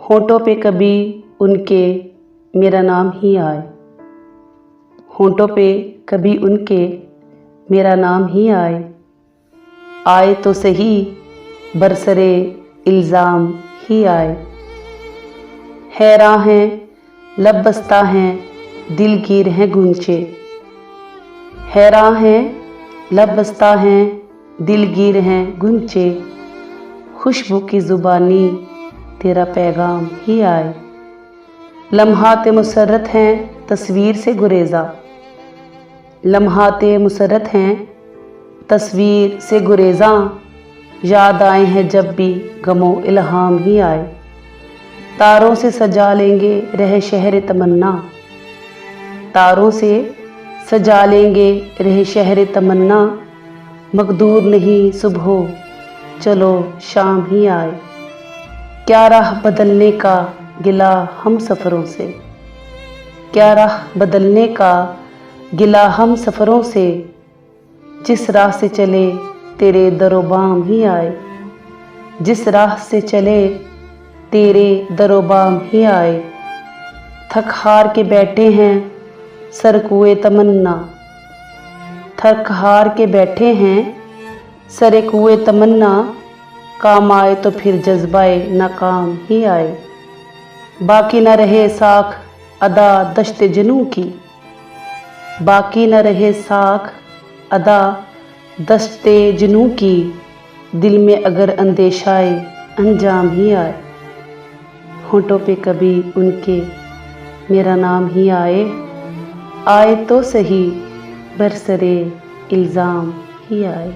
होठों पे कभी उनके मेरा नाम ही आए, होठों पे कभी उनके मेरा नाम ही आए, आए तो सही बरसरे इल्ज़ाम ही आए। हैरान हैं लब बस्ता हैं दिलगीर हैं गुंचे, हैरान हैं लब बस्ता हैं दिलगीर हैं गुंचे, खुशबू की ज़ुबानी तेरा पैगाम ही आए। लम्हाते मुसर्रत हैं तस्वीर से गुरेज़ा, लम्हाते मुसर्रत हैं तस्वीर से गुरेज़ा, याद आए हैं जब भी गमो इल्हाम ही आए। तारों से सजा लेंगे रह शहर तमन्ना, तारों से सजा लेंगे रह शहर तमन्ना, मकदूर नहीं सुबह चलो शाम ही आए। क्या राह बदलने का गिला हम सफ़रों से, क्या राह बदलने का गिला हम सफ़रों से, जिस राह से चले तेरे दरोबाम ही आए, जिस राह से चले तेरे दरोबाम ही आए। थक हार के बैठे हैं सर कुए तमन्ना, थक हार के बैठे हैं सर कुए तमन्ना, काम आए तो फिर जज्बाए नाकाम ही आए। बाकी न रहे साख अदा दश्त जुनू की, बाकी न रहे साख अदा दश्ते जुनू की, दिल में अगर अंदेशाए अंजाम ही आए। होठों पे कभी उनके मेरा नाम ही आए, आए तो सही बरसरे इल्ज़ाम ही आए।